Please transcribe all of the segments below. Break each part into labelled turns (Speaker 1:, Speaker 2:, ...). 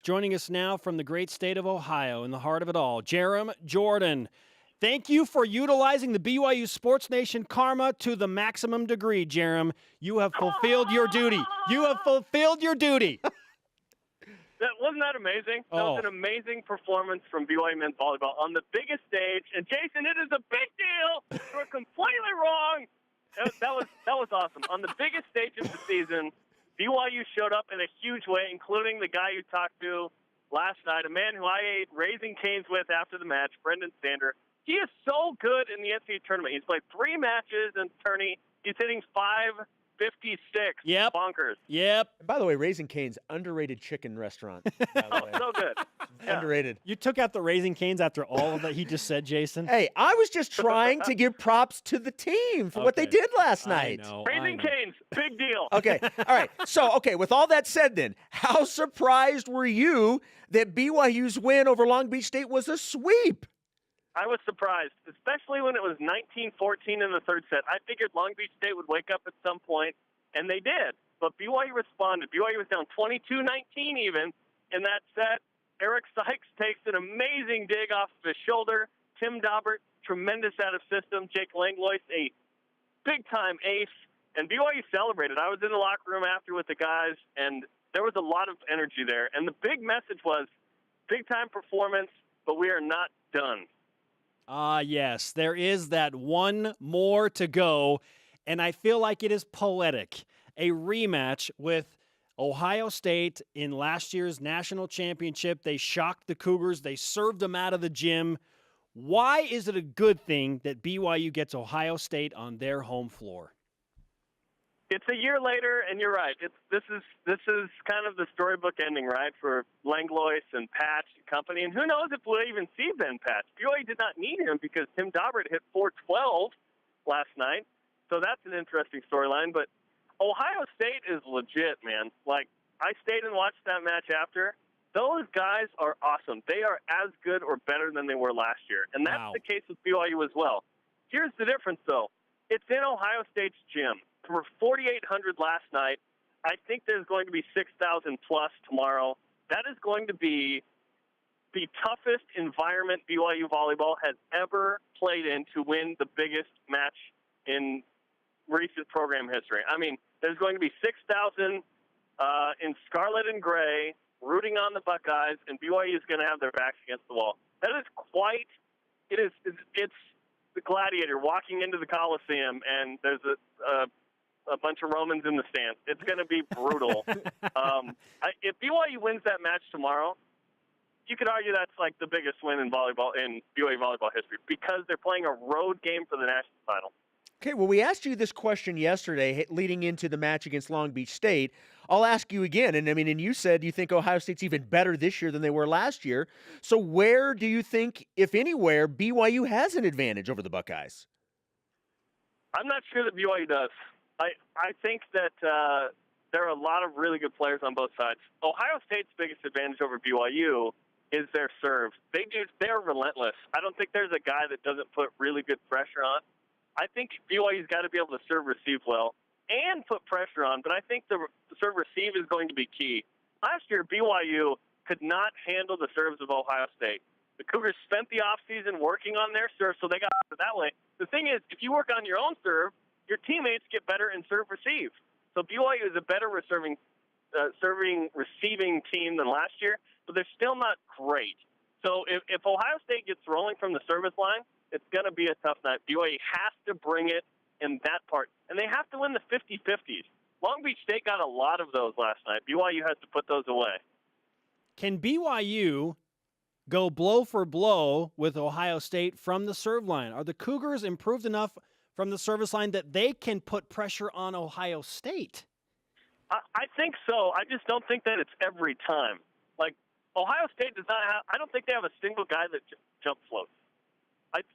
Speaker 1: Joining us now from the great state of Ohio, in the heart of it all, Jarom Jordan. Thank you for utilizing the BYU Sports Nation karma to the maximum degree, Jarom. You have fulfilled your duty. You have fulfilled your duty.
Speaker 2: Wasn't that amazing? That was an amazing performance from BYU men's volleyball on the biggest stage. And, Jason, it is a big deal. You were completely wrong. That was awesome. On the biggest stage of the season, BYU showed up in a huge way, including the guy you talked to last night, a man who I ate Raising Cane's with after the match, Brendan Sander. He is so good in the NCAA tournament. He's played 3 matches in tourney. He's hitting .556.
Speaker 1: Yep.
Speaker 2: Bonkers.
Speaker 1: Yep.
Speaker 3: By the way, Raising Cane's underrated chicken restaurant. By the way.
Speaker 2: So good. Yeah.
Speaker 3: Underrated.
Speaker 1: You took out the Raising Cane's after all of that he just said, Jason?
Speaker 3: Hey, I was just trying to give props to the team for what they did last night.
Speaker 2: Raising Cane's, big deal.
Speaker 3: Okay. All right. So, with all that said then, how surprised were you that BYU's win over Long Beach State was a sweep?
Speaker 2: I was surprised, especially when it was 19-14 in the third set. I figured Long Beach State would wake up at some point, and they did. But BYU responded. BYU was down 22-19 even in that set. Eric Sykes takes an amazing dig off of his shoulder. Tim Daubert, tremendous out of system. Jake Langlois, a big-time ace. And BYU celebrated. I was in the locker room after with the guys, and there was a lot of energy there. And the big message was, big-time performance, but we are not done.
Speaker 1: Yes, there is that one more to go, and I feel like it is poetic. A rematch with Ohio State in last year's national championship. They shocked the Cougars. They served them out of the gym. Why is it a good thing that BYU gets Ohio State on their home floor?
Speaker 2: It's a year later, and you're right. This is kind of the storybook ending, right, for Langlois and Patch and company. And who knows if we'll even see Ben Patch. BYU did not need him because Tim Daubert hit 412 last night. So that's an interesting storyline. But Ohio State is legit, man. Like, I stayed and watched that match after. Those guys are awesome. They are as good or better than they were last year. And that's the case with BYU as well. Here's the difference, though. It's in Ohio State's gym. There were 4,800 last night. I think there's going to be 6,000 plus tomorrow. That is going to be the toughest environment BYU volleyball has ever played in to win the biggest match in recent program history. I mean, there's going to be 6,000 in scarlet and gray rooting on the Buckeyes, and BYU is going to have their backs against the wall. That is it's the gladiator walking into the Coliseum, and there's a bunch of Romans in the stands. It's going to be brutal. If BYU wins that match tomorrow, you could argue that's like the biggest win in volleyball in BYU volleyball history because they're playing a road game for the national title.
Speaker 3: Okay, well, we asked you this question yesterday leading into the match against Long Beach State. I'll ask you again, and you said you think Ohio State's even better this year than they were last year. So where do you think, if anywhere, BYU has an advantage over the Buckeyes?
Speaker 2: I'm not sure that BYU does. I think that there are a lot of really good players on both sides. Ohio State's biggest advantage over BYU is their serve. They're relentless. I don't think there's a guy that doesn't put really good pressure on. I think BYU's got to be able to serve receive well and put pressure on, but I think the serve receive is going to be key. Last year, BYU could not handle the serves of Ohio State. The Cougars spent the offseason working on their serve, so they got it that way. The thing is, if you work on your own serve, your teammates get better in serve receive. So BYU is a better receiving team than last year, but they're still not great. So if Ohio State gets rolling from the service line, it's going to be a tough night. BYU has to bring it in that part, and they have to win the 50-50s. Long Beach State got a lot of those last night. BYU has to put those away.
Speaker 1: Can BYU go blow for blow with Ohio State from the serve line? Are the Cougars improved enough from the service line that they can put pressure on Ohio State?
Speaker 2: I think so. I just don't think that it's every time. Like, Ohio State does not have – I don't think they have a single guy that jump floats.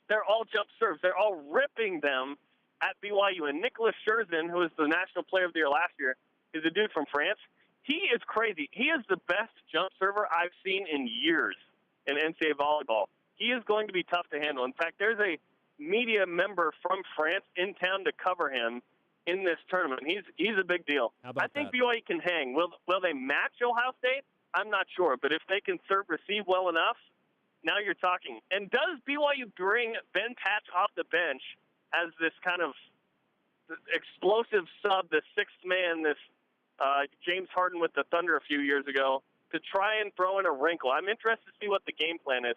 Speaker 2: They're all jump serves. They're all ripping them at BYU. And Nicholas Scherzen, who was the National Player of the Year last year, is a dude from France. He is crazy. He is the best jump server I've seen in years in NCAA volleyball. He is going to be tough to handle. In fact, there's a media member from France in town to cover him in this tournament. He's a big deal.
Speaker 1: How about
Speaker 2: I think
Speaker 1: that?
Speaker 2: BYU can hang. Will they match Ohio State? I'm not sure. But if they can serve receive well enough, now you're talking. And does BYU bring Ben Patch off the bench as this kind of explosive sub, this sixth man, this James Harden with the Thunder a few years ago, to try and throw in a wrinkle? I'm interested to see what the game plan is.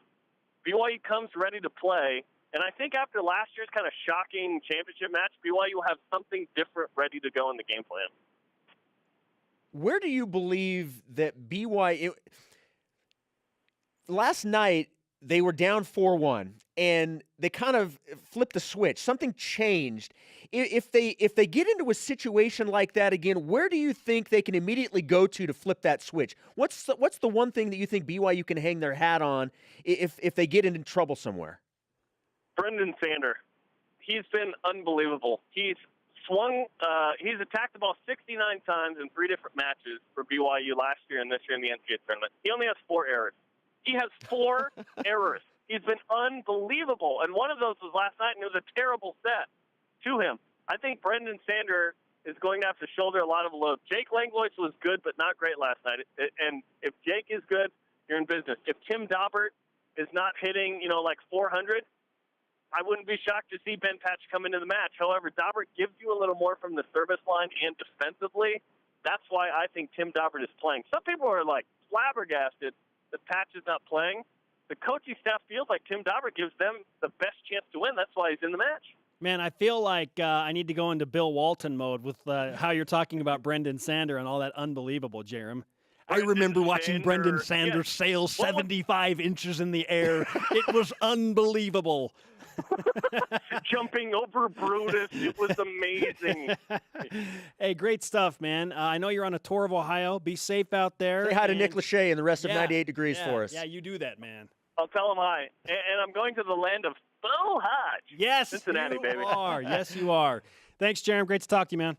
Speaker 2: BYU comes ready to play, and I think after last year's kind of shocking championship match, BYU will have something different ready to go in the game plan.
Speaker 3: Where do you believe that BYU – last night they were down 4-1, and they kind of flipped the switch. Something changed. If they get into a situation like that again, where do you think they can immediately go to flip that switch? What's the one thing that you think BYU can hang their hat on if they get into trouble somewhere?
Speaker 2: Brendan Sander. He's been unbelievable. He's swung. He's attacked the ball 69 times in 3 different matches for BYU last year and this year in the NCAA tournament. He only has 4 errors. He has 4 errors. He's been unbelievable, and one of those was last night, and it was a terrible set to him. I think Brendan Sander is going to have to shoulder a lot of load. Jake Langlois was good, but not great last night. And if Jake is good, you're in business. If Tim Dobbert is not hitting, like 400, I wouldn't be shocked to see Ben Patch come into the match. However, Dobbert gives you a little more from the service line and defensively. That's why I think Tim Dobbert is playing. Some people are flabbergasted that Patch is not playing. The coaching staff feels like Tim Dobbert gives them the best chance to win. That's why he's in the match.
Speaker 1: Man, I feel like I need to go into Bill Walton mode with how you're talking about Brendan Sander and all that unbelievable, Jerem. I remember watching Brendan Sander sail 75 inches in the air. It was unbelievable.
Speaker 2: Jumping over Brutus. It was amazing.
Speaker 1: Hey, great stuff, man. I know you're on a tour of Ohio. Be safe out there.
Speaker 3: Say hi to Nick Lachey and the rest of 98 Degrees for us.
Speaker 1: Yeah, you do that, man.
Speaker 2: I'll tell him hi. And I'm going to the land of Bo Hodge.
Speaker 1: Yes,
Speaker 2: Cincinnati,
Speaker 1: you
Speaker 2: baby.
Speaker 1: are. Yes, you are. Thanks, Jerem. Great to talk to you, man.